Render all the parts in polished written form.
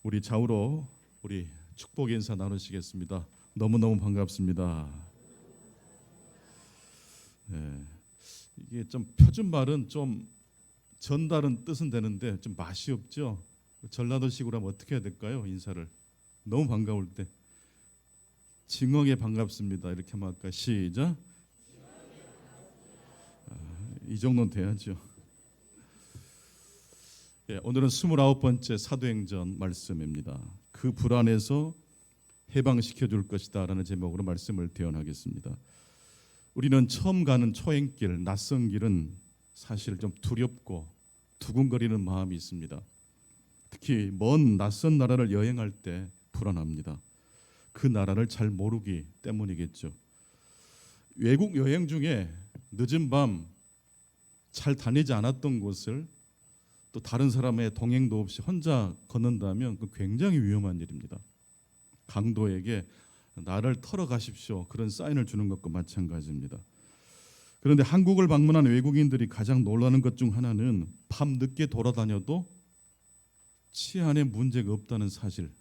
우리 좌우로 우리 축복 인사 나누시겠습니다. 너무너무 반갑습니다. 네, 이게 좀 표준말은 좀 전달은 뜻은 되는데 좀 맛이 없죠. 전라도식으로 하면 어떻게 해야 될까요? 인사를 너무 반가울 때 징하게 반갑습니다 이렇게 하면 할까? 시작. 이 정도는 돼야죠. 오늘은 29번째 사도행전 말씀입니다. 그 불안에서 해방시켜 줄 것이다 라는 제목으로 말씀을 대언하겠습니다. 우리는 처음 가는 초행길, 낯선 길은 사실 좀 두렵고 두근거리는 마음이 있습니다. 특히 먼 낯선 나라를 여행할 때 불안합니다. 그 나라를 잘 모르기 때문이겠죠. 외국 여행 중에 늦은 밤 잘 다니지 않았던 곳을 또 다른 사람의 동행도 없이 혼자 걷는다면 그 굉장히 위험한 일입니다. 강도에게 나를 털어 가십시오 그런 사인을 주는 것과 마찬가지입니다. 그런데 한국을 방문한 외국인들이 가장 놀라는 것 중 하나는 밤 늦게 돌아다녀도 치안에 문제가 없다는 사실.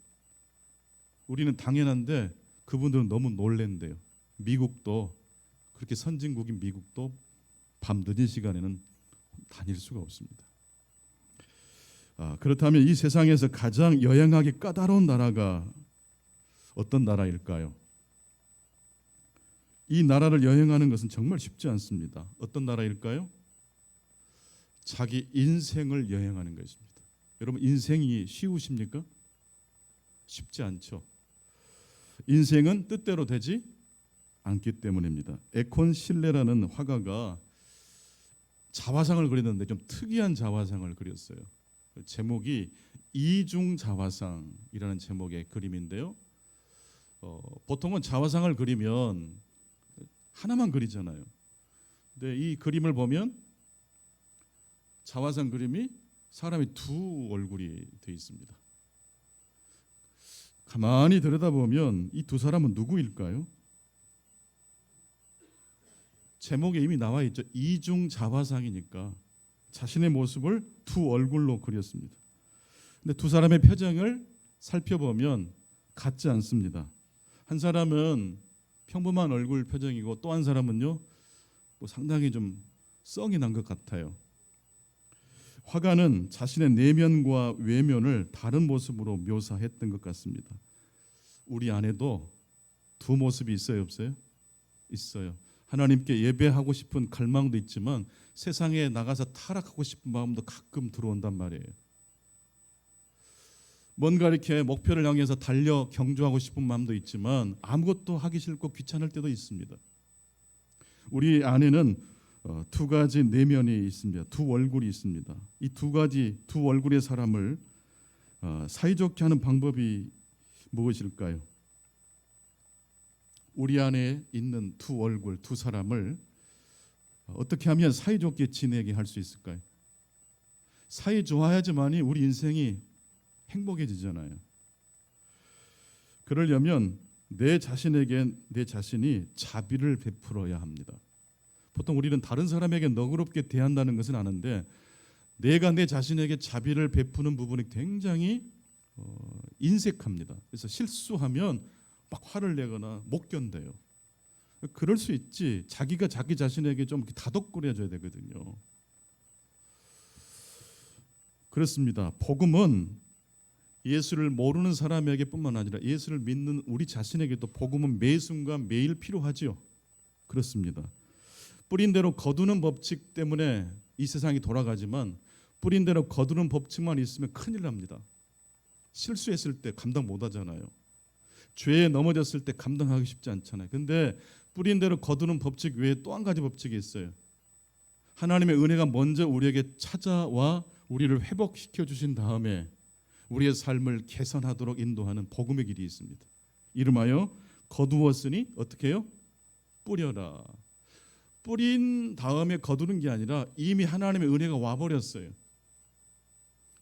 우리는 당연한데 그분들은 너무 놀랜대요. 미국도 그렇게 선진국인 미국도 밤 늦은 시간에는 다닐 수가 없습니다. 그렇다면 이 세상에서 가장 여행하기 까다로운 나라가 어떤 나라일까요? 이 나라를 여행하는 것은 정말 쉽지 않습니다. 어떤 나라일까요? 자기 인생을 여행하는 것입니다. 여러분 인생이 쉬우십니까? 쉽지 않죠. 인생은 뜻대로 되지 않기 때문입니다. 에콘 실레라는 화가가 자화상을 그렸는데 좀 특이한 자화상을 그렸어요. 제목이 이중자화상이라는 제목의 그림인데요. 보통은 자화상을 그리면 하나만 그리잖아요. 근데 이 그림을 보면 자화상 그림이 사람이 두 얼굴이 되어 있습니다. 가만히 들여다보면 이 두 사람은 누구일까요? 제목에 이미 나와 있죠. 이중자화상이니까 자신의 모습을 두 얼굴로 그렸습니다. 근데 두 사람의 표정을 살펴보면 같지 않습니다. 한 사람은 평범한 얼굴 표정이고 또 한 사람은요 뭐 상당히 좀 썽이 난 것 같아요. 화가는 자신의 내면과 외면을 다른 모습으로 묘사했던 것 같습니다. 우리 안에도 두 모습이 있어요, 없어요? 있어요. 하나님께 예배하고 싶은 갈망도 있지만 세상에 나가서 타락하고 싶은 마음도 가끔 들어온단 말이에요. 뭔가 이렇게 목표를 향해서 달려 경주하고 싶은 마음도 있지만 아무것도 하기 싫고 귀찮을 때도 있습니다. 우리 안에는 두 가지 내면이 있습니다. 두 얼굴이 있습니다. 이 두 얼굴의 사람을 사이좋게 하는 방법이 무엇일까요? 우리 안에 있는 두 얼굴, 두 사람을 어떻게 하면 사이좋게 지내게 할 수 있을까요? 사이 좋아야지만이 우리 인생이 행복해지잖아요. 그러려면 내 자신에게 내 자신이 자비를 베풀어야 합니다. 보통 우리는 다른 사람에게 너그럽게 대한다는 것은 아는데 내가 내 자신에게 자비를 베푸는 부분이 굉장히 인색합니다. 그래서 실수하면 막 화를 내거나 못 견뎌요. 그럴 수 있지. 자기가 자기 자신에게 좀 다독거려줘야 되거든요. 그렇습니다. 복음은 예수를 모르는 사람에게뿐만 아니라 예수를 믿는 우리 자신에게도 복음은 매 순간 매일 필요하지요. 그렇습니다. 뿌린 대로 거두는 법칙 때문에 이 세상이 돌아가지만 뿌린 대로 거두는 법칙만 있으면 큰일 납니다. 실수했을 때 감당 못 하잖아요. 죄에 넘어졌을 때 감당하기 쉽지 않잖아요. 근데 뿌린 대로 거두는 법칙 외에 또 한 가지 법칙이 있어요. 하나님의 은혜가 먼저 우리에게 찾아와 우리를 회복시켜 주신 다음에 우리의 삶을 개선하도록 인도하는 복음의 길이 있습니다. 이름하여 거두었으니 어떻게 해요? 뿌려라. 뿌린 다음에 거두는 게 아니라 이미 하나님의 은혜가 와버렸어요.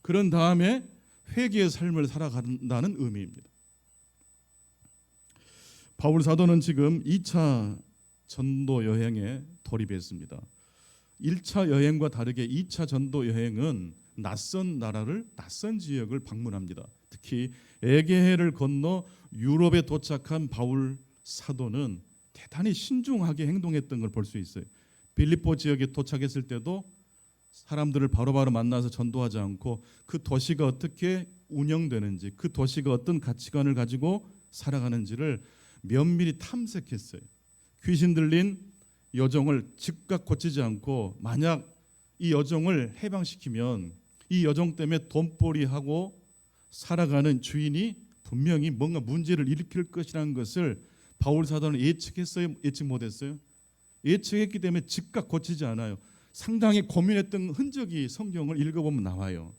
그런 다음에 회개의 삶을 살아간다는 의미입니다. 바울 사도는 지금 2차 전도 여행에 돌입했습니다. 1차 여행과 다르게 2차 전도 여행은 낯선 나라를, 낯선 지역을 방문합니다. 특히 에게해를 건너 유럽에 도착한 바울 사도는 대단히 신중하게 행동했던 걸 볼 수 있어요. 빌립보 지역에 도착했을 때도 사람들을 바로바로 만나서 전도하지 않고 그 도시가 어떻게 운영되는지, 그 도시가 어떤 가치관을 가지고 살아가는지를 면밀히 탐색했어요. 귀신 들린 여종을 즉각 고치지 않고 만약 이 여종을 해방시키면 이 여종 때문에 돈벌이하고 살아가는 주인이 분명히 뭔가 문제를 일으킬 것이라는 것을 바울 사도는 예측했어요? 예측 못했어요? 예측했기 때문에 즉각 고치지 않아요. 상당히 고민했던 흔적이 성경을 읽어보면 나와요.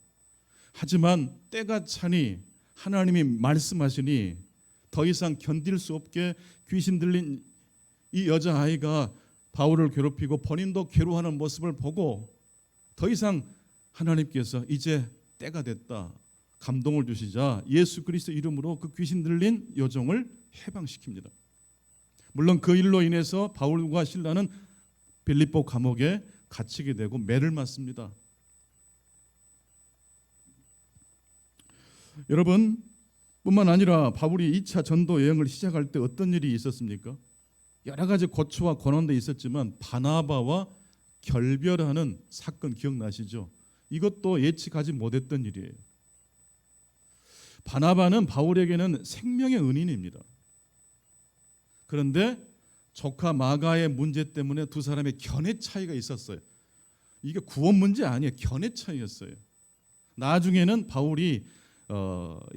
하지만 때가 차니 하나님이 말씀하시니 더 이상 견딜 수 없게 귀신 들린 이 여자아이가 바울을 괴롭히고 본인도 괴로워하는 모습을 보고 더 이상 하나님께서 이제 때가 됐다 감동을 주시자 예수 그리스도 이름으로 그 귀신 들린 여종을 해방시킵니다. 물론 그 일로 인해서 바울과 실라는 빌립보 감옥에 갇히게 되고 매를 맞습니다. 여러분, 뿐만 아니라 바울이 2차 전도 여행을 시작할 때 어떤 일이 있었습니까? 여러 가지 고초와 고난도 있었지만 바나바와 결별하는 사건 기억나시죠? 이것도 예측하지 못했던 일이에요. 바나바는 바울에게는 생명의 은인입니다. 그런데 조카 마가의 문제 때문에 두 사람의 견해 차이가 있었어요. 이게 구원 문제 아니에요. 견해 차이였어요. 나중에는 바울이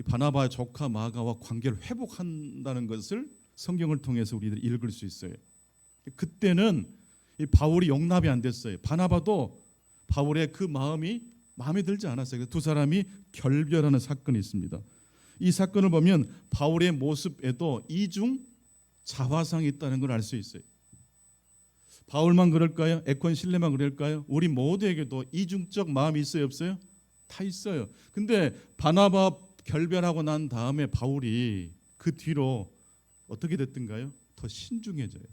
바나바의 조카 마가와 관계를 회복한다는 것을 성경을 통해서 우리들이 읽을 수 있어요. 그때는 이 바울이 용납이 안 됐어요. 바나바도 바울의 그 마음이 마음에 들지 않았어요. 두 사람이 결별하는 사건이 있습니다. 이 사건을 보면 바울의 모습에도 이중 자화상이 있다는 걸 알 수 있어요. 바울만 그럴까요? 에콘 실레만 그럴까요? 우리 모두에게도 이중적 마음이 있어요, 없어요? 다 있어요. 근데 바나바 결별하고 난 다음에 바울이 그 뒤로 어떻게 됐던가요? 더 신중해져요.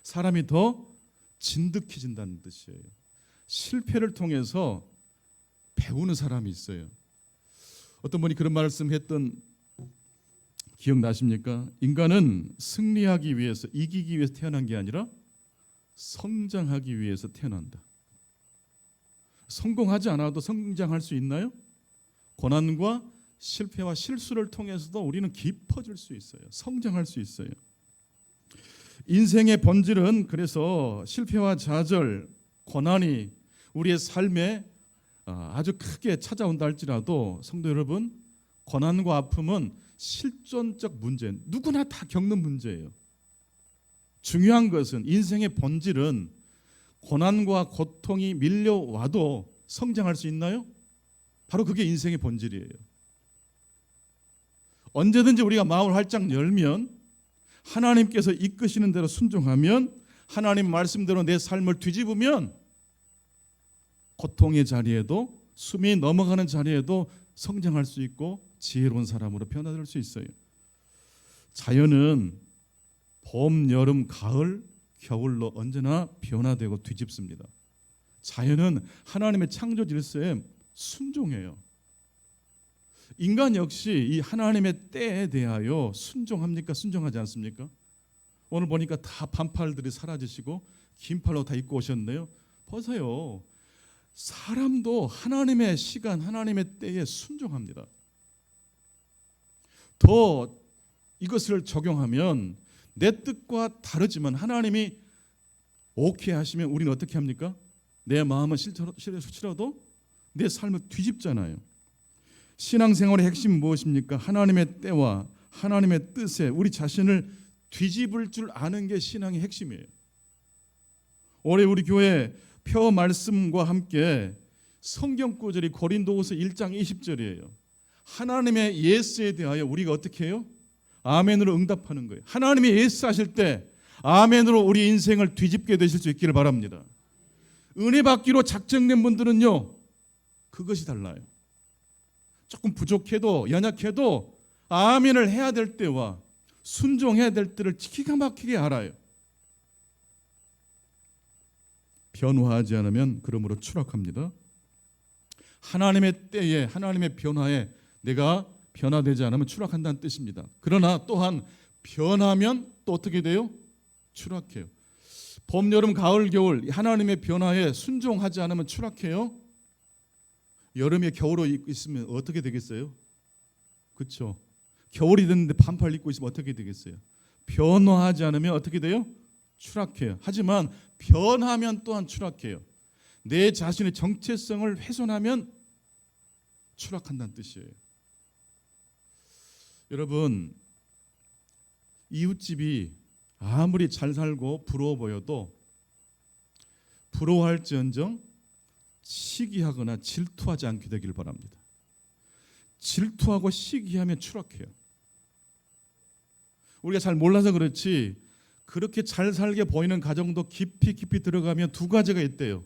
사람이 더 진득해진다는 뜻이에요. 실패를 통해서 배우는 사람이 있어요. 어떤 분이 그런 말씀했던 기억나십니까? 인간은 승리하기 위해서, 이기기 위해서 태어난 게 아니라 성장하기 위해서 태어난다. 성공하지 않아도 성장할 수 있나요? 고난과 실패와 실수를 통해서도 우리는 깊어질 수 있어요. 성장할 수 있어요. 인생의 본질은 그래서 실패와 좌절, 고난이 우리의 삶에 아주 크게 찾아온다 할지라도 성도 여러분, 고난과 아픔은 실존적 문제, 누구나 다 겪는 문제예요. 중요한 것은 인생의 본질은 고난과 고통이 밀려와도 성장할 수 있나요? 바로 그게 인생의 본질이에요. 언제든지 우리가 마음을 활짝 열면 하나님께서 이끄시는 대로 순종하면 하나님 말씀대로 내 삶을 뒤집으면 고통의 자리에도 숨이 넘어가는 자리에도 성장할 수 있고 지혜로운 사람으로 변화될 수 있어요. 자연은 봄, 여름, 가을, 겨울로 언제나 변화되고 뒤집습니다. 자연은 하나님의 창조 질서에 순종해요. 인간 역시 이 하나님의 때에 대하여 순종합니까? 순종하지 않습니까? 오늘 보니까 다 반팔들이 사라지시고 긴 팔로 다 입고 오셨네요. 보세요. 사람도 하나님의 시간, 하나님의 때에 순종합니다. 더 이것을 적용하면 내 뜻과 다르지만 하나님이 오케이 하시면 우리는 어떻게 합니까? 내 마음은 싫어도 내 삶을 뒤집잖아요. 신앙생활의 핵심은 무엇입니까? 하나님의 때와 하나님의 뜻에 우리 자신을 뒤집을 줄 아는 게 신앙의 핵심이에요. 올해 우리 교회 표 말씀과 함께 성경 구절이 고린도후서 1장 20절이에요. 하나님의 예스에 대하여 우리가 어떻게 해요? 아멘으로 응답하는 거예요. 하나님이 예스 하실 때 아멘으로 우리 인생을 뒤집게 되실 수 있기를 바랍니다. 은혜 받기로 작정된 분들은요, 그것이 달라요. 조금 부족해도 연약해도 아멘을 해야 될 때와 순종해야 될 때를 기가 막히게 알아요. 변화하지 않으면 그러므로 추락합니다. 하나님의 때에, 하나님의 변화에 내가 변화되지 않으면 추락한다는 뜻입니다. 그러나 또한 변하면 또 어떻게 돼요? 추락해요. 봄, 여름, 가을, 겨울 하나님의 변화에 순종하지 않으면 추락해요. 여름에 겨울옷 있으면 어떻게 되겠어요? 그렇죠? 겨울이 됐는데 반팔 입고 있으면 어떻게 되겠어요? 변화하지 않으면 어떻게 돼요? 추락해요. 하지만 변하면 또한 추락해요. 내 자신의 정체성을 훼손하면 추락한다는 뜻이에요. 여러분, 이웃집이 아무리 잘 살고 부러워 보여도 부러워할지언정 시기하거나 질투하지 않게 되길 바랍니다. 질투하고 시기하면 추락해요. 우리가 잘 몰라서 그렇지 그렇게 잘 살게 보이는 가정도 깊이 들어가면 두 가지가 있대요.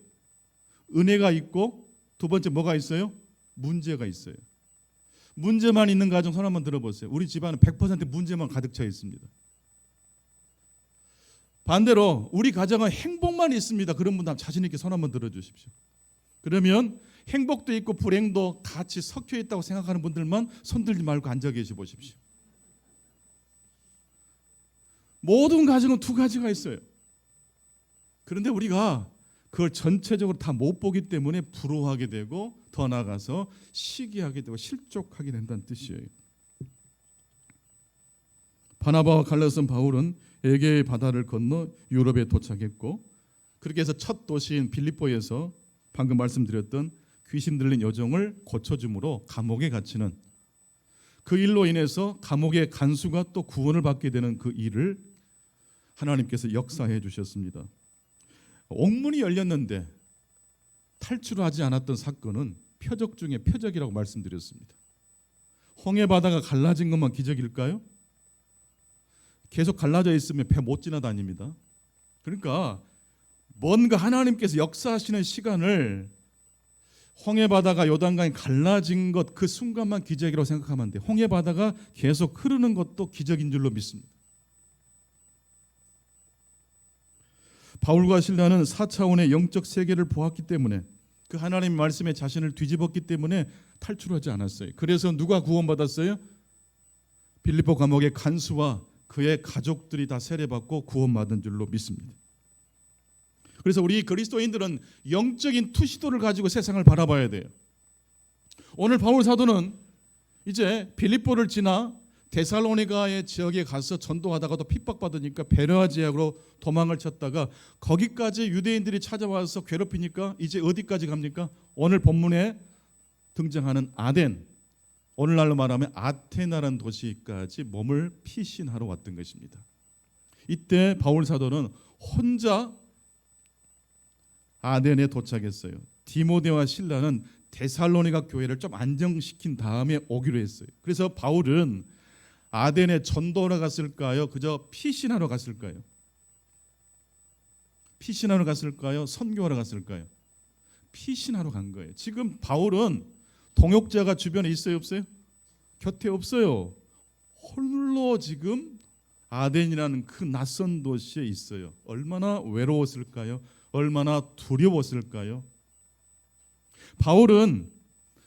은혜가 있고 두 번째 뭐가 있어요? 문제가 있어요. 문제만 있는 가정 손 한번 들어보세요. 우리 집안은 100% 문제만 가득 차 있습니다. 반대로 우리 가정은 행복만 있습니다. 그런 분들 자신 있게 손 한번 들어주십시오. 그러면 행복도 있고 불행도 같이 섞여 있다고 생각하는 분들만 손 들지 말고 앉아 계시 보십시오. 모든 가정은 두 가지가 있어요. 그런데 우리가 그걸 전체적으로 다 못 보기 때문에 부러워하게 되고 더 나아가서 시기하게 되고 실족하게 된다는 뜻이에요. 바나바와 갈라선 바울은 에게의 바다를 건너 유럽에 도착했고 그렇게 해서 첫 도시인 빌립보에서 방금 말씀드렸던 귀신 들린 여종을 고쳐줌으로 감옥에 갇히는 그 일로 인해서 감옥의 간수가 또 구원을 받게 되는 그 일을 하나님께서 역사해 주셨습니다. 옥문이 열렸는데 탈출하지 않았던 사건은 표적 중에 표적이라고 말씀드렸습니다. 홍해 바다가 갈라진 것만 기적일까요? 계속 갈라져 있으면 배 못 지나다닙니다. 그러니까 뭔가 하나님께서 역사하시는 시간을 홍해 바다가 요단강이 갈라진 것 그 순간만 기적이라고 생각하면 안 돼요. 홍해 바다가 계속 흐르는 것도 기적인 줄로 믿습니다. 바울과 실라는 4차원의 영적 세계를 보았기 때문에 그 하나님의 말씀에 자신을 뒤집었기 때문에 탈출하지 않았어요. 그래서 누가 구원받았어요? 빌립보 감옥의 간수와 그의 가족들이 다 세례받고 구원받은 줄로 믿습니다. 그래서 우리 그리스도인들은 영적인 투시도를 가지고 세상을 바라봐야 돼요. 오늘 바울 사도는 이제 빌립보를 지나 데살로니가의 지역에 가서 전도하다가도 핍박받으니까 베레아 지역으로 도망을 쳤다가 거기까지 유대인들이 찾아와서 괴롭히니까 이제 어디까지 갑니까? 오늘 본문에 등장하는 아덴, 오늘날로 말하면 아테나라는 도시까지 몸을 피신하러 왔던 것입니다. 이때 바울 사도는 혼자 아덴에 도착했어요. 디모데와 실라는 데살로니가 교회를 좀 안정시킨 다음에 오기로 했어요. 그래서 바울은 아덴에 전도하러 갔을까요? 그저 피신하러 갔을까요? 피신하러 갔을까요? 선교하러 갔을까요? 피신하러 간 거예요. 지금 바울은 동역자가 주변에 있어요, 없어요? 곁에 없어요. 홀로 지금 아덴이라는 그 낯선 도시에 있어요. 얼마나 외로웠을까요? 얼마나 두려웠을까요? 바울은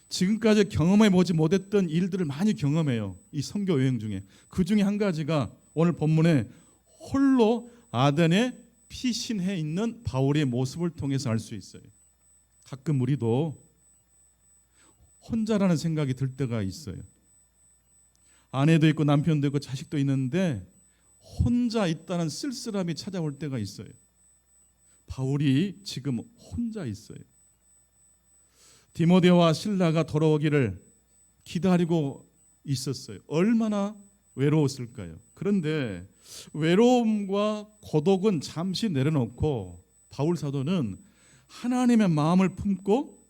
지금까지 경험해 보지 못했던 일들을 많이 경험해요. 이 선교 여행 중에. 그 중에 한 가지가 오늘 본문에 홀로 아덴에 피신해 있는 바울의 모습을 통해서 알 수 있어요. 가끔 우리도 혼자라는 생각이 들 때가 있어요. 아내도 있고 남편도 있고 자식도 있는데 혼자 있다는 쓸쓸함이 찾아올 때가 있어요. 바울이 지금 혼자 있어요. 디모데와 실라가 돌아오기를 기다리고 있었어요. 얼마나 외로웠을까요? 그런데 외로움과 고독은 잠시 내려놓고 바울 사도는 하나님의 마음을 품고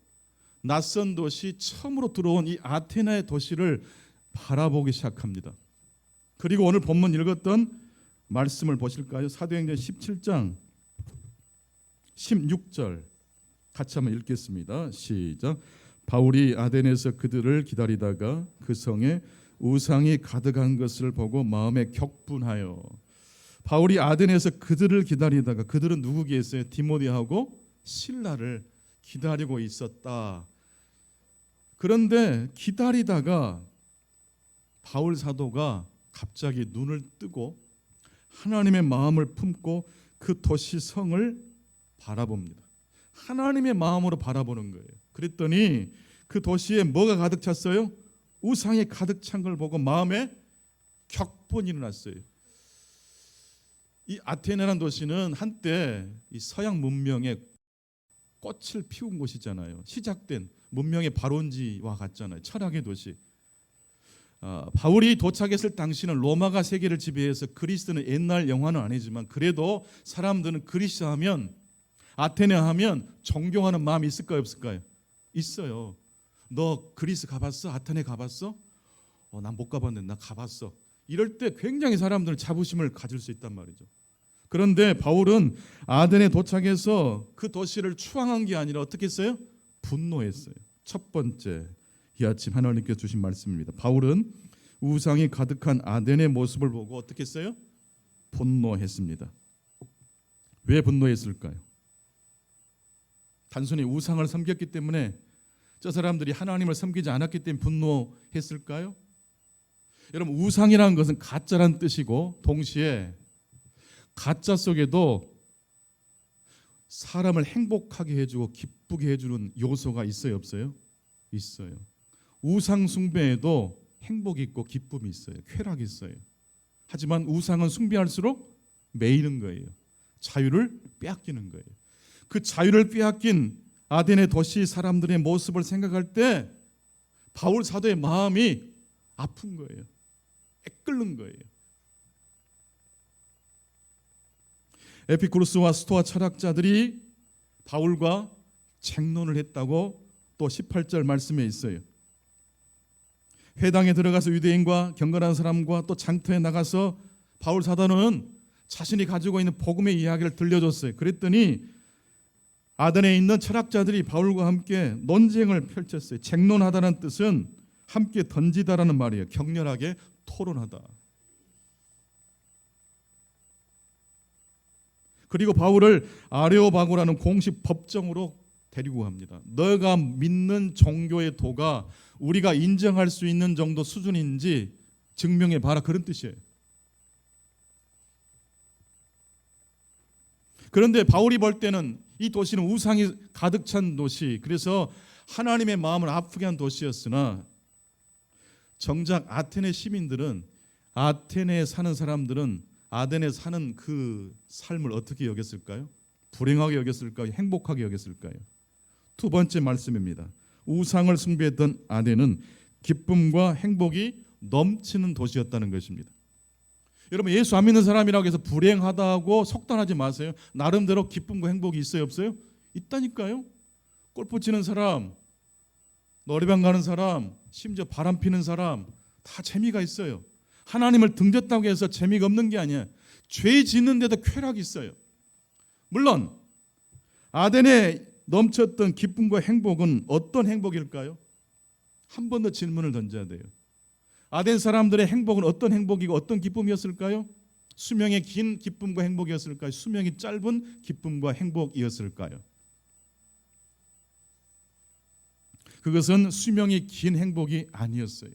낯선 도시 처음으로 들어온 이 아테나의 도시를 바라보기 시작합니다. 그리고 오늘 본문 읽었던 말씀을 보실까요? 사도행전 17장 16절 같이 한번 읽겠습니다. 시작. 바울이 아덴에서 그들을 기다리다가 그 성에 우상이 가득한 것을 보고 마음에 격분하여. 바울이 아덴에서 그들을 기다리다가 그들은 누구겠어요? 디모데하고 실라를 기다리고 있었다. 그런데 기다리다가 바울 사도가 갑자기 눈을 뜨고 하나님의 마음을 품고 그 도시 성을 바라봅니다. 하나님의 마음으로 바라보는 거예요. 그랬더니 그 도시에 뭐가 가득 찼어요? 우상이 가득 찬 걸 보고 마음에 격분이 일어났어요. 이 아테네라는 도시는 한때 이 서양 문명의 꽃을 피운 곳이잖아요. 시작된 문명의 발원지와 같잖아요. 철학의 도시. 바울이 도착했을 당시는 로마가 세계를 지배해서 그리스는 옛날 영화는 아니지만 그래도 사람들은 그리스 하면, 아테네 하면 존경하는 마음이 있을까요 없을까요? 있어요. 너 그리스 가봤어? 아테네 가봤어? 난 못 가봤는데 나 가봤어. 이럴 때 굉장히 사람들은 자부심을 가질 수 있단 말이죠. 그런데 바울은 아덴에 도착해서 그 도시를 추앙한 게 아니라 어떻게 했어요? 분노했어요. 첫 번째, 이 아침 하나님께서 주신 말씀입니다. 바울은 우상이 가득한 아덴의 모습을 보고 어떻게 했어요? 분노했습니다. 왜 분노했을까요? 단순히 우상을 섬겼기 때문에, 저 사람들이 하나님을 섬기지 않았기 때문에 분노했을까요? 여러분, 우상이라는 것은 가짜란 뜻이고 동시에 가짜 속에도 사람을 행복하게 해주고 기쁘게 해주는 요소가 있어요 없어요? 있어요. 우상 숭배에도 행복이 있고 기쁨이 있어요. 쾌락이 있어요. 하지만 우상은 숭배할수록 매이는 거예요. 자유를 빼앗기는 거예요. 그 자유를 빼앗긴 아덴의 도시 사람들의 모습을 생각할 때 바울 사도의 마음이 아픈 거예요. 애끓는 거예요. 에피쿠로스와 스토아 철학자들이 바울과 쟁론을 했다고 또 18절 말씀에 있어요. 회당에 들어가서 유대인과 경건한 사람과 또 장터에 나가서 바울 사도는 자신이 가지고 있는 복음의 이야기를 들려줬어요. 그랬더니 아덴에 있는 철학자들이 바울과 함께 논쟁을 펼쳤어요. 쟁론하다는 뜻은 함께 던지다라는 말이에요. 격렬하게 토론하다. 그리고 바울을 아레오바고라는 공식 법정으로 데리고 갑니다. 너가 믿는 종교의 도가 우리가 인정할 수 있는 정도 수준인지 증명해 봐라, 그런 뜻이에요. 그런데 바울이 볼 때는 이 도시는 우상이 가득 찬 도시, 그래서 하나님의 마음을 아프게 한 도시였으나 정작 아테네 시민들은, 아테네에 사는 사람들은 아덴에 사는 그 삶을 어떻게 여겼을까요? 불행하게 여겼을까요? 행복하게 여겼을까요? 두 번째 말씀입니다. 우상을 숭배했던 아덴은 기쁨과 행복이 넘치는 도시였다는 것입니다. 여러분, 예수 안 믿는 사람이라고 해서 불행하다고 속단하지 마세요. 나름대로 기쁨과 행복이 있어요 없어요? 있다니까요. 골프 치는 사람, 노래방 가는 사람, 심지어 바람 피는 사람 다 재미가 있어요. 하나님을 등졌다고 해서 재미가 없는 게 아니에요. 죄 짓는데도 쾌락이 있어요. 물론 아덴에 넘쳤던 기쁨과 행복은 어떤 행복일까요? 한 번 더 질문을 던져야 돼요. 아덴 사람들의 행복은 어떤 행복이고 어떤 기쁨이었을까요? 수명이 긴 기쁨과 행복이었을까요? 수명이 짧은 기쁨과 행복이었을까요? 그것은 수명이 긴 행복이 아니었어요.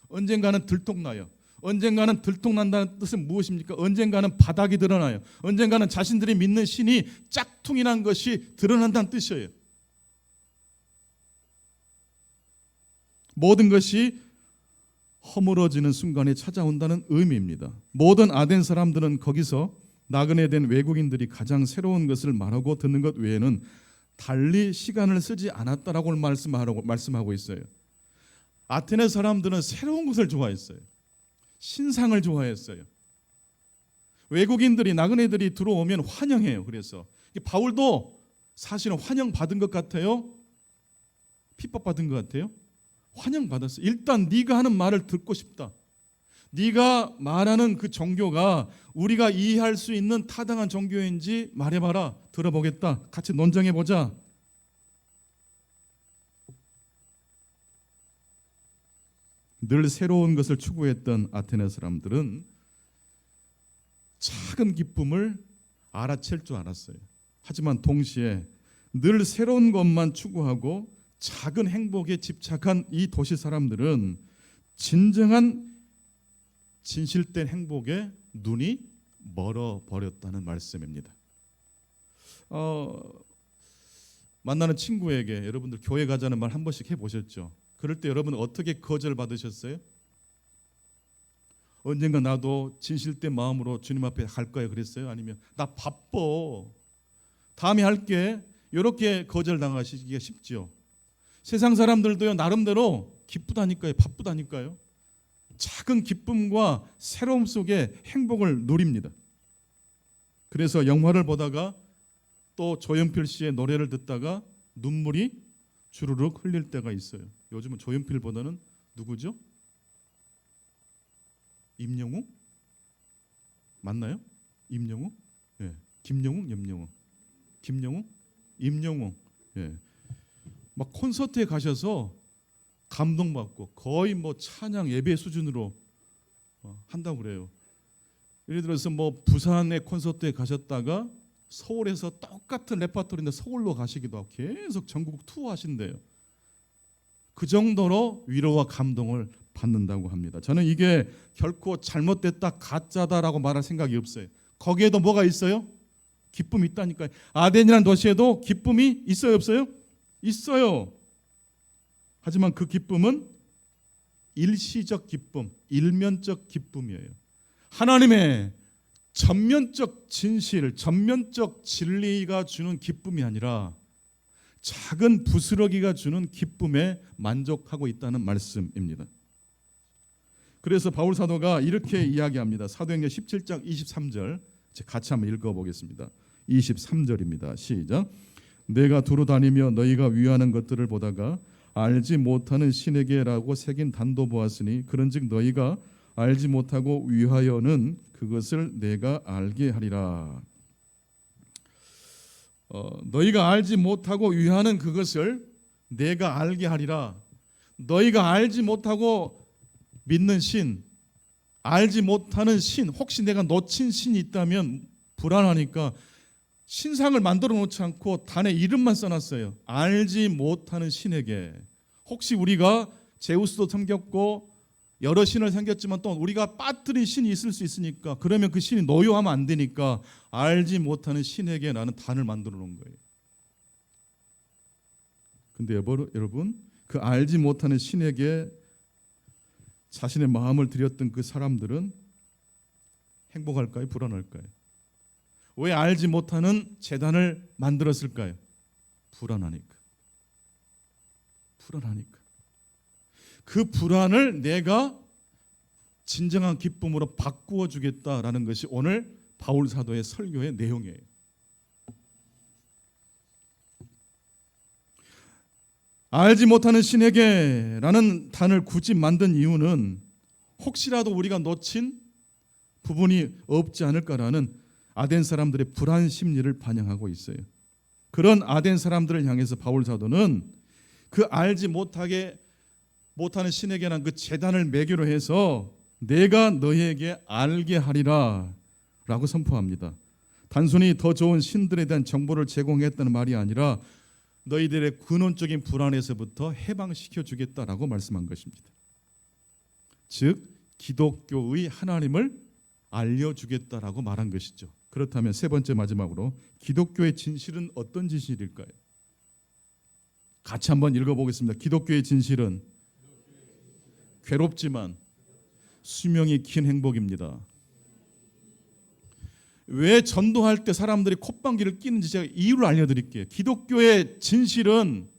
언젠가는 들통나요. 언젠가는 들통난다는 뜻은 무엇입니까? 언젠가는 바닥이 드러나요. 언젠가는 자신들이 믿는 신이 짝퉁이 난 것이 드러난다는 뜻이에요. 모든 것이 허물어지는 순간에 찾아온다는 의미입니다. 모든 아덴 사람들은 거기서 나그네 된 외국인들이 가장 새로운 것을 말하고 듣는 것 외에는 달리 시간을 쓰지 않았다라고 말씀하고 있어요. 아테네 사람들은 새로운 것을 좋아했어요. 신상을 좋아했어요. 외국인들이, 나그네들이 들어오면 환영해요. 그래서 바울도 사실은 환영받은 것 같아요? 핍박받은 것 같아요? 환영받았어요. 일단 네가 하는 말을 듣고 싶다. 네가 말하는 그 종교가 우리가 이해할 수 있는 타당한 종교인지 말해봐라. 들어보겠다. 같이 논쟁해보자. 늘 새로운 것을 추구했던 아테네 사람들은 작은 기쁨을 알아챌 줄 알았어요. 하지만 동시에 늘 새로운 것만 추구하고 작은 행복에 집착한 이 도시 사람들은 진정한 진실된 행복에 눈이 멀어버렸다는 말씀입니다. 만나는 친구에게 여러분들 교회 가자는 말 한 번씩 해보셨죠? 그럴 때 여러분 어떻게 거절 받으셨어요? 언젠가 나도 진실된 마음으로 주님 앞에 갈 거야 그랬어요? 아니면 나 바빠 다음에 할게 이렇게 거절당하시기가 쉽죠. 세상 사람들도요 나름대로 기쁘다니까요, 바쁘다니까요. 작은 기쁨과 새로움 속에 행복을 누립니다. 그래서 영화를 보다가 또 조연필 씨의 노래를 듣다가 눈물이 주르륵 흘릴 때가 있어요. 요즘은 조연필보다는 누구죠? 임영웅? 맞나요? 임영웅? 예. 김영웅, 염영웅. 김영웅? 임영웅. 예. 막 콘서트에 가셔서 감동받고 거의 뭐 찬양 예배 수준으로 한다고 그래요. 예를 들어서 뭐 부산의 콘서트에 가셨다가 서울에서 똑같은 레퍼토리인데 서울로 가시기도 하고 계속 전국 투어 하신대요. 그 정도로 위로와 감동을 받는다고 합니다. 저는 이게 결코 잘못됐다 가짜다라고 말할 생각이 없어요. 거기에도 뭐가 있어요? 기쁨이 있다니까요. 아덴이라는 도시에도 기쁨이 있어요 없어요? 있어요. 하지만 그 기쁨은 일시적 기쁨, 일면적 기쁨이에요. 하나님의 전면적 진실, 전면적 진리가 주는 기쁨이 아니라 작은 부스러기가 주는 기쁨에 만족하고 있다는 말씀입니다. 그래서 바울 사도가 이렇게 이야기합니다. 사도행전 17장 23절 같이 한번 읽어보겠습니다. 23절입니다. 시작. 내가 두루 다니며 너희가 위하는 것들을 보다가 알지 못하는 신에게라고 새긴 단도 보았으니 그런즉 너희가 알지 못하고 위하여는 그것을 내가 알게 하리라. 너희가 알지 못하고 위하는 그것을 내가 알게 하리라. 너희가 알지 못하고 믿는 신, 알지 못하는 신, 혹시 내가 놓친 신이 있다면 불안하니까 신상을 만들어 놓지 않고 단에 이름만 써놨어요. 알지 못하는 신에게. 혹시 우리가 제우스도 섬겼고 여러 신을 섬겼지만 또 우리가 빠뜨린 신이 있을 수 있으니까 그러면 그 신이 노여하면 안 되니까 알지 못하는 신에게 나는 단을 만들어 놓은 거예요. 근데 여러분 그 알지 못하는 신에게 자신의 마음을 드렸던 그 사람들은 행복할까요? 불안할까요? 왜 알지 못하는 제단을 만들었을까요? 불안하니까. 그 불안을 내가 진정한 기쁨으로 바꾸어 주겠다라는 것이 오늘 바울 사도의 설교의 내용이에요. 알지 못하는 신에게라는 단을 굳이 만든 이유는 혹시라도 우리가 놓친 부분이 없지 않을까라는 아덴 사람들의 불안 심리를 반영하고 있어요. 그런 아덴 사람들을 향해서 바울 사도는 그 알지 못하는 신에게 난 그 제단을 매개로 해서 내가 너희에게 알게 하리라 라고 선포합니다. 단순히 더 좋은 신들에 대한 정보를 제공했다는 말이 아니라 너희들의 근원적인 불안에서부터 해방시켜 주겠다라고 말씀한 것입니다. 즉 기독교의 하나님을 알려주겠다라고 말한 것이죠. 그렇다면 세 번째 마지막으로 기독교의 진실은 어떤 진실일까요? 같이 한번 읽어보겠습니다. 기독교의 진실은 괴롭지만 수명이 긴 행복입니다. 왜 전도할 때 사람들이 콧방귀를 뀌는지 제가 이유를 알려드릴게요. 기독교의 진실은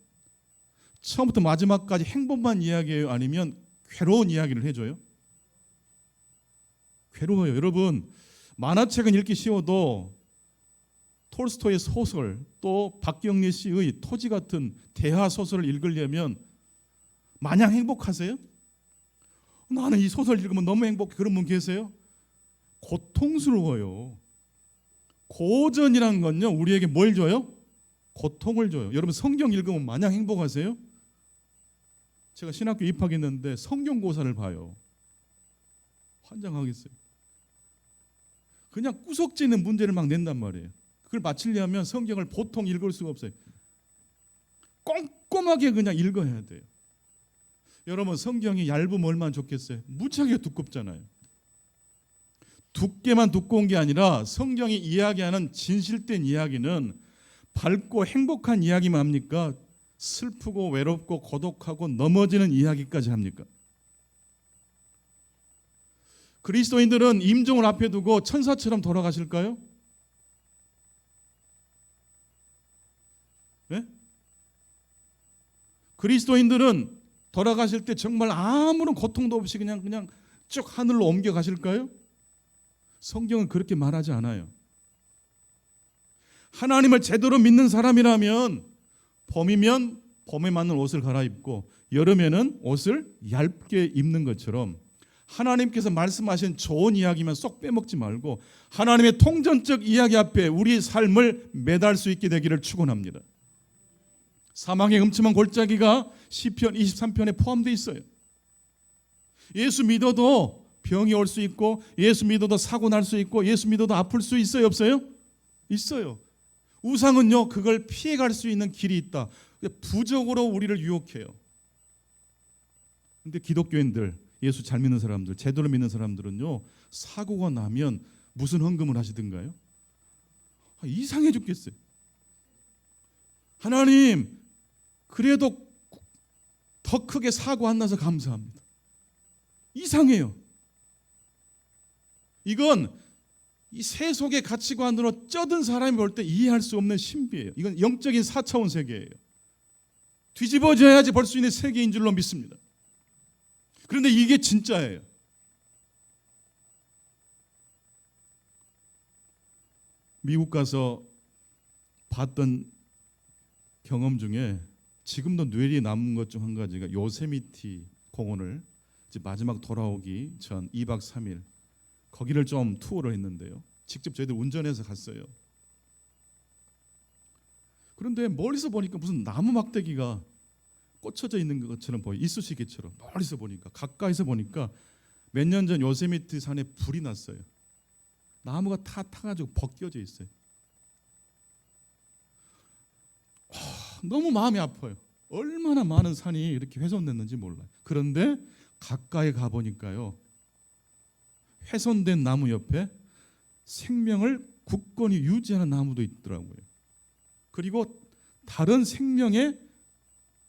처음부터 마지막까지 행복만 이야기해요? 아니면 괴로운 이야기를 해줘요? 괴로워요. 여러분 만화책은 읽기 쉬워도 톨스토이의 소설 또 박경리 씨의 토지 같은 대하 소설을 읽으려면 마냥 행복하세요? 나는 이 소설 읽으면 너무 행복해. 그런 분 계세요? 고통스러워요. 고전이라는 건요 우리에게 뭘 줘요? 고통을 줘요. 여러분 성경 읽으면 마냥 행복하세요? 제가 신학교 입학했는데 성경고사를 봐요. 환장하겠어요. 그냥 구석지는 문제를 막 낸단 말이에요. 그걸 맞추려면 성경을 보통 읽을 수가 없어요. 꼼꼼하게 그냥 읽어야 돼요. 여러분, 성경이 얇으면 얼마나 좋겠어요? 무지하게 두껍잖아요. 두께만 두꺼운 게 아니라 성경이 이야기하는 진실된 이야기는 밝고 행복한 이야기만 합니까? 슬프고 외롭고 고독하고 넘어지는 이야기까지 합니까? 그리스도인들은 임종을 앞에 두고 천사처럼 돌아가실까요? 네? 그리스도인들은 돌아가실 때 정말 아무런 고통도 없이 그냥 쭉 하늘로 옮겨가실까요? 성경은 그렇게 말하지 않아요. 하나님을 제대로 믿는 사람이라면 봄이면 봄에 맞는 옷을 갈아입고 여름에는 옷을 얇게 입는 것처럼 하나님께서 말씀하신 좋은 이야기만 쏙 빼먹지 말고 하나님의 통전적 이야기 앞에 우리 삶을 매달 수 있게 되기를 축원합니다. 사망의 음침한 골짜기가 시편 23편에 포함되어 있어요. 예수 믿어도 병이 올 수 있고 예수 믿어도 사고 날 수 있고 예수 믿어도 아플 수 있어요, 없어요? 있어요. 우상은요, 그걸 피해갈 수 있는 길이 있다. 부적으로 우리를 유혹해요. 근데 기독교인들, 예수 잘 믿는 사람들, 제대로 믿는 사람들은요, 사고가 나면 무슨 헌금을 하시던가요? 이상해 죽겠어요. 하나님, 그래도 더 크게 사고 안 나서 감사합니다. 이상해요. 이건 이 세속의 가치관으로 쩌든 사람이 볼 때 이해할 수 없는 신비예요. 이건 영적인 4차원 세계예요. 뒤집어져야지 볼 수 있는 세계인 줄로 믿습니다. 그런데 이게 진짜예요. 미국 가서 봤던 경험 중에 지금도 뇌리에 남은 것 중 한 가지가 요세미티 공원을 이제 마지막 돌아오기 전 2박 3일 거기를 좀 투어를 했는데요. 직접 저희들 운전해서 갔어요. 그런데 멀리서 보니까 무슨 나무 막대기가 꽂혀져 있는 것처럼 보여. 이쑤시개처럼 멀리서 보니까. 가까이서 보니까 몇 년 전 요세미티 산에 불이 났어요. 나무가 타가지고 벗겨져 있어요. 너무 마음이 아파요. 얼마나 많은 산이 이렇게 훼손됐는지 몰라요. 그런데 가까이 가보니까요, 훼손된 나무 옆에 생명을 굳건히 유지하는 나무도 있더라고요. 그리고 다른 생명의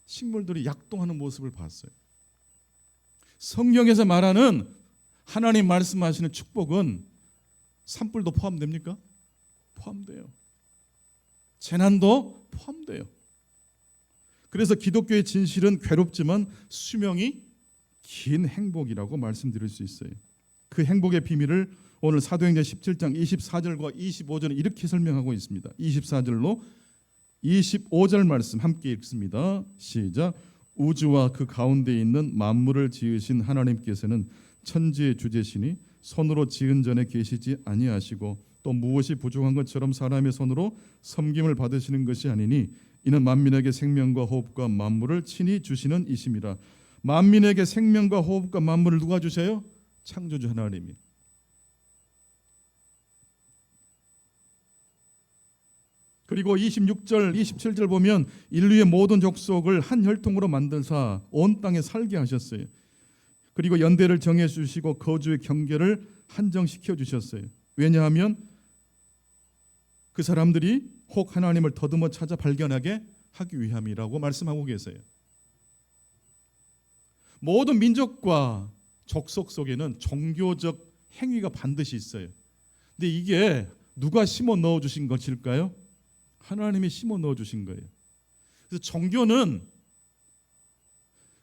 식물들이 약동하는 모습을 봤어요. 성경에서 말하는 하나님 말씀하시는 축복은 산불도 포함됩니까? 포함돼요. 재난도 포함돼요. 그래서 기독교의 진실은 괴롭지만 수명이 긴 행복이라고 말씀드릴 수 있어요. 그 행복의 비밀을 오늘 사도행전 17장 24절과 25절은 이렇게 설명하고 있습니다. 24절로 25절 말씀 함께 읽습니다. 시작. 우주와 그 가운데 있는 만물을 지으신 하나님께서는 천지의 주제시니 손으로 지은 전에 계시지 아니하시고 또 무엇이 부족한 것처럼 사람의 손으로 섬김을 받으시는 것이 아니니 이는 만민에게 생명과 호흡과 만물을 친히 주시는 이심이라. 만민에게 생명과 호흡과 만물을 누가 주세요? 창조주 하나님이. 그리고 26절, 27절 보면 인류의 모든 족속을 한 혈통으로 만들사 온 땅에 살게 하셨어요. 그리고 연대를 정해 주시고 거주의 경계를 한정시켜 주셨어요. 왜냐하면 그 사람들이 혹 하나님을 더듬어 찾아 발견하게 하기 위함이라고 말씀하고 계세요. 모든 민족과 족속 속에는 종교적 행위가 반드시 있어요. 근데 이게 누가 심어 넣어 주신 것일까요? 하나님이 심어 넣어 주신 거예요. 그래서 종교는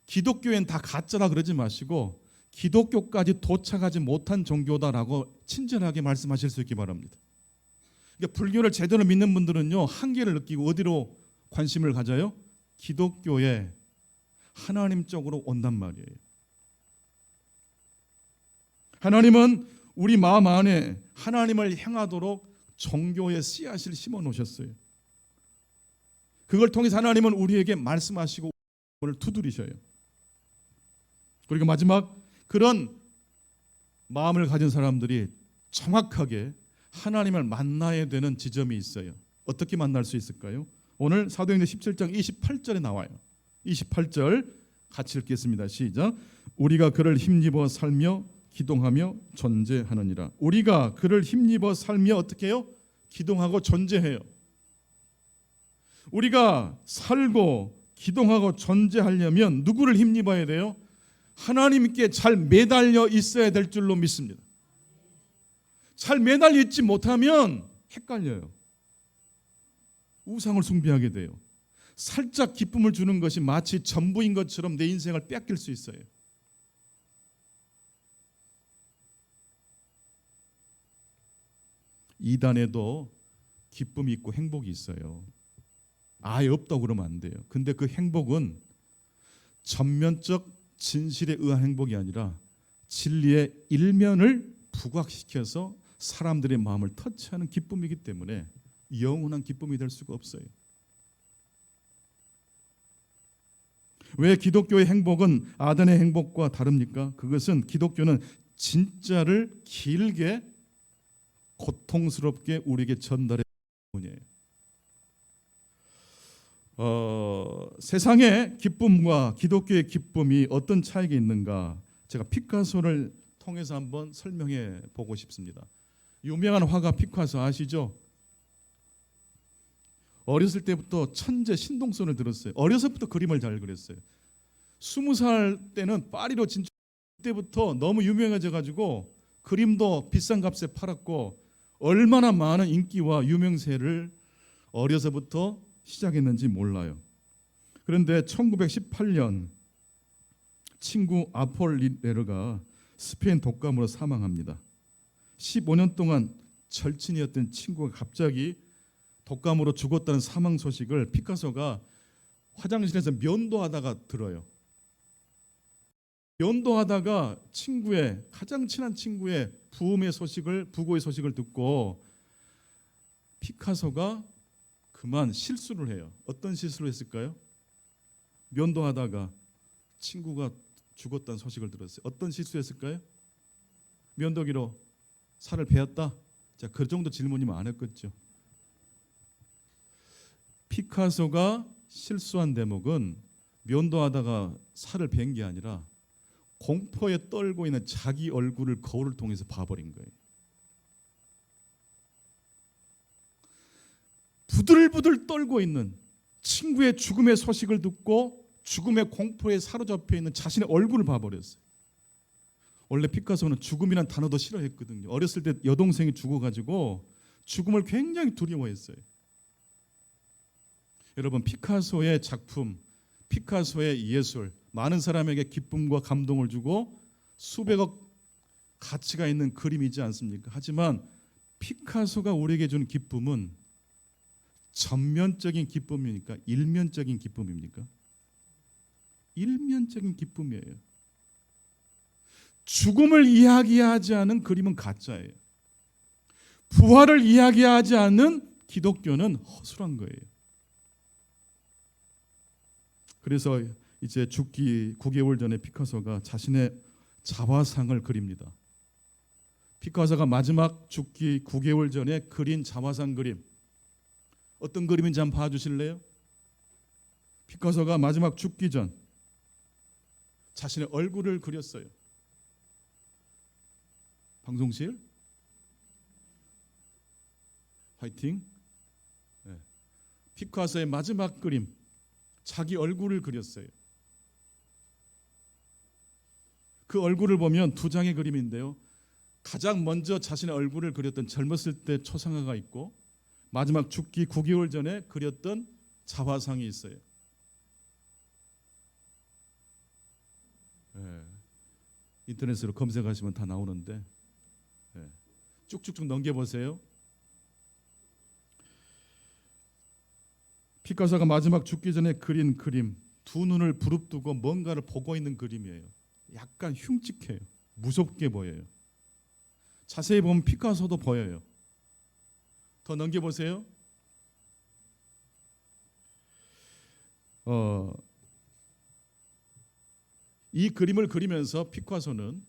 기독교엔 다 가짜라 그러지 마시고 기독교까지 도착하지 못한 종교다라고 친절하게 말씀하실 수 있기 바랍니다. 그러니까 불교를 제대로 믿는 분들은요, 한계를 느끼고 어디로 관심을 가져요? 기독교에 하나님 쪽으로 온단 말이에요. 하나님은 우리 마음 안에 하나님을 향하도록 종교의 씨앗을 심어 놓으셨어요. 그걸 통해서 하나님은 우리에게 말씀하시고 오늘 두드리셔요. 그리고 마지막, 그런 마음을 가진 사람들이 정확하게 하나님을 만나야 되는 지점이 있어요. 어떻게 만날 수 있을까요? 오늘 사도행전 17장 28절에 나와요. 28절 같이 읽겠습니다. 시작. 우리가 그를 힘입어 살며 기동하며 존재하느니라. 우리가 그를 힘입어 살며 어떻게 해요? 기동하고 존재해요. 우리가 살고 기동하고 존재하려면 누구를 힘입어야 돼요? 하나님께 잘 매달려 있어야 될 줄로 믿습니다. 잘 매달려 있지 못하면 헷갈려요. 우상을 숭배하게 돼요. 살짝 기쁨을 주는 것이 마치 전부인 것처럼 내 인생을 뺏길 수 있어요. 이단에도 기쁨이 있고 행복이 있어요. 아예 없다고 그러면 안 돼요. 근데 그 행복은 전면적 진실에 의한 행복이 아니라 진리의 일면을 부각시켜서 사람들의 마음을 터치하는 기쁨이기 때문에 영원한 기쁨이 될 수가 없어요. 왜 기독교의 행복은 아담의 행복과 다릅니까? 그것은 기독교는 진짜를 길게 고통스럽게 우리에게 전달해 주는 분이에요. 세상의 기쁨과 기독교의 기쁨이 어떤 차이가 있는가? 제가 피카소를 통해서 한번 설명해 보고 싶습니다. 유명한 화가 피카소 아시죠? 어렸을 때부터 천재 신동선을 들었어요. 어려서부터 그림을 잘 그렸어요. 20살 때는 파리로 진출 때부터 너무 유명해져 가지고 그림도 비싼 값에 팔았고 얼마나 많은 인기와 유명세를 어려서부터 시작했는지 몰라요. 그런데 1918년 친구 아폴리네르가 스페인 독감으로 사망합니다. 15년 동안 절친이었던 친구가 갑자기 독감으로 죽었다는 사망 소식을 피카소가 화장실에서 면도하다가 들어요. 면도하다가 친구의 가장 친한 친구의 부고의 소식을 듣고 피카소가 그만 실수를 해요. 어떤 실수를 했을까요? 면도하다가 친구가 죽었다는 소식을 들었어요. 어떤 실수했을까요? 면도기로 살을 베었다. 자, 그 정도 질문이면 안 했겠죠. 피카소가 실수한 대목은 면도하다가 살을 벤 게 아니라 공포에 떨고 있는 자기 얼굴을 거울을 통해서 봐버린 거예요. 부들부들 떨고 있는 친구의 죽음의 소식을 듣고 죽음의 공포에 사로잡혀 있는 자신의 얼굴을 봐버렸어요. 원래 피카소는 죽음이란 단어도 싫어했거든요. 어렸을 때 여동생이 죽어가지고 죽음을 굉장히 두려워했어요. 여러분, 피카소의 작품, 피카소의 예술, 많은 사람에게 기쁨과 감동을 주고 수백억 가치가 있는 그림이지 않습니까? 하지만 피카소가 우리에게 준 기쁨은 전면적인 기쁨입니까? 일면적인 기쁨입니까? 일면적인 기쁨이에요. 죽음을 이야기하지 않은 그림은 가짜예요. 부활을 이야기하지 않는 기독교는 허술한 거예요. 그래서 이제 죽기 9개월 전에 피카소가 자신의 자화상을 그립니다. 피카소가 마지막 죽기 9개월 전에 그린 자화상 그림, 어떤 그림인지 한번 봐주실래요? 피카소가 마지막 죽기 전 자신의 얼굴을 그렸어요. 방송실 화이팅. 네. 피카소의 마지막 그림, 자기 얼굴을 그렸어요. 그 얼굴을 보면 두 장의 그림인데요. 가장 먼저 자신의 얼굴을 그렸던 젊었을 때 초상화가 있고 마지막 죽기 9개월 전에 그렸던 자화상이 있어요. 네. 인터넷으로 검색하시면 다 나오는데 네. 쭉쭉쭉 넘겨보세요. 피카소가 마지막 죽기 전에 그린 그림, 두 눈을 부릅뜨고 뭔가를 보고 있는 그림이에요. 약간 흉측해요. 무섭게 보여요. 자세히 보면 피카소도 보여요. 더 넘겨보세요. 이 그림을 그리면서 피카소는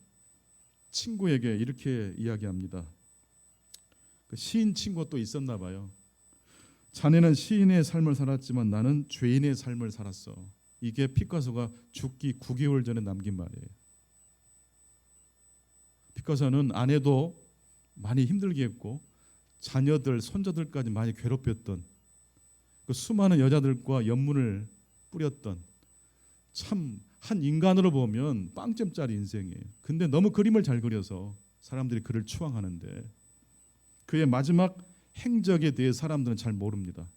친구에게 이렇게 이야기합니다. 그 시인 친구가 또 있었나 봐요. 자네는 시인의 삶을 살았지만 나는 죄인의 삶을 살았어. 이게 피카소가 죽기 9개월 전에 남긴 말이에요. 피카소는 아내도 많이 힘들게 했고 자녀들, 손자들까지 많이 괴롭혔던 그 수많은 여자들과 연문을 뿌렸던 참 한 인간으로 보면 빵점짜리 인생이에요. 근데 너무 그림을 잘 그려서 사람들이 그를 추앙하는데 그의 마지막 행적에 대해 사람들은 잘 모릅니다.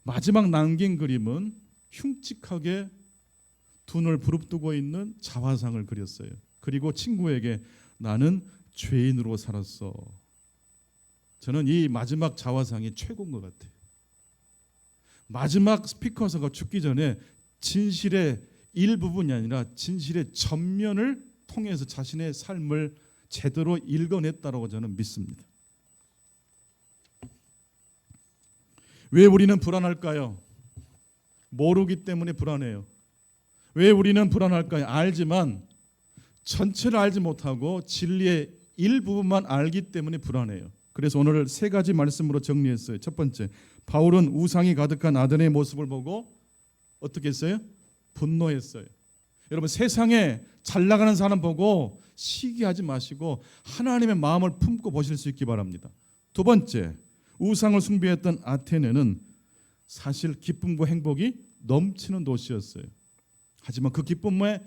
마지막 남긴 그림은 흉측하게 두 눈을 부릅뜨고 있는 자화상을 그렸어요. 그리고 친구에게 나는 죄인으로 살았어. 저는 이 마지막 자화상이 최고인 것 같아요. 마지막 피카소가 죽기 전에 진실의 일부분이 아니라 진실의 전면을 통해서 자신의 삶을 제대로 읽어냈다고 저는 믿습니다. 왜 우리는 불안할까요? 모르기 때문에 불안해요. 왜 우리는 불안할까요? 알지만 전체를 알지 못하고 진리의 일부분만 알기 때문에 불안해요. 그래서 오늘 세 가지 말씀으로 정리했어요. 첫 번째, 바울은 우상이 가득한 아들의 모습을 보고 어떻게 했어요? 분노했어요. 여러분, 세상에 잘 나가는 사람 보고 시기하지 마시고 하나님의 마음을 품고 보실 수 있기 바랍니다. 두 번째, 우상을 숭배했던 아테네는 사실 기쁨과 행복이 넘치는 도시였어요. 하지만 그 기쁨의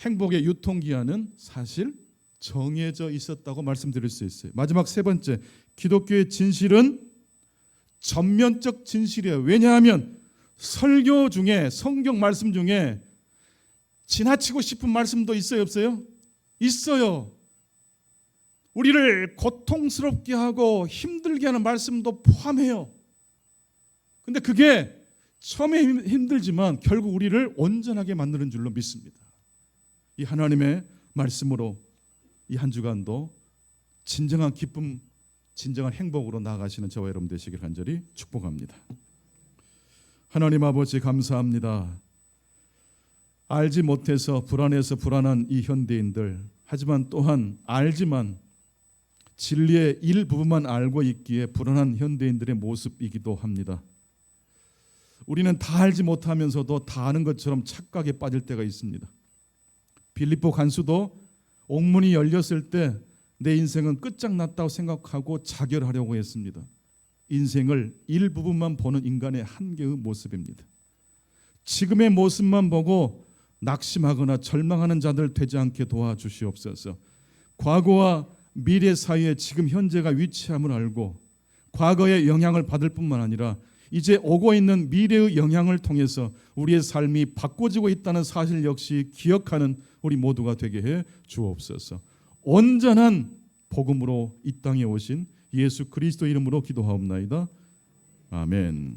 행복의 유통기한은 사실 정해져 있었다고 말씀드릴 수 있어요. 마지막 세 번째, 기독교의 진실은 전면적 진실이에요. 왜냐하면 설교 중에, 성경 말씀 중에 지나치고 싶은 말씀도 있어요, 없어요? 있어요. 우리를 고통스럽게 하고 힘들게 하는 말씀도 포함해요. 근데 그게 처음에 힘들지만 결국 우리를 온전하게 만드는 줄로 믿습니다. 이 하나님의 말씀으로 이 한 주간도 진정한 기쁨, 진정한 행복으로 나아가시는 저와 여러분 되시길 간절히 축복합니다. 하나님 아버지, 감사합니다. 알지 못해서 불안해서 불안한 이 현대인들, 하지만 또한 알지만 진리의 일부분만 알고 있기에 불안한 현대인들의 모습이기도 합니다. 우리는 다 알지 못하면서도 다 아는 것처럼 착각에 빠질 때가 있습니다. 빌립보 간수도 옥문이 열렸을 때 내 인생은 끝장났다고 생각하고 자결하려고 했습니다. 인생을 일부분만 보는 인간의 한계의 모습입니다. 지금의 모습만 보고 낙심하거나 절망하는 자들 되지 않게 도와주시옵소서. 과거와 미래 사이에 지금 현재가 위치함을 알고 과거의 영향을 받을 뿐만 아니라 이제 오고 있는 미래의 영향을 통해서 우리의 삶이 바꿔지고 있다는 사실 역시 기억하는 우리 모두가 되게 해 주옵소서. 온전한 복음으로 이 땅에 오신 예수 그리스도 이름으로 기도하옵나이다. 아멘.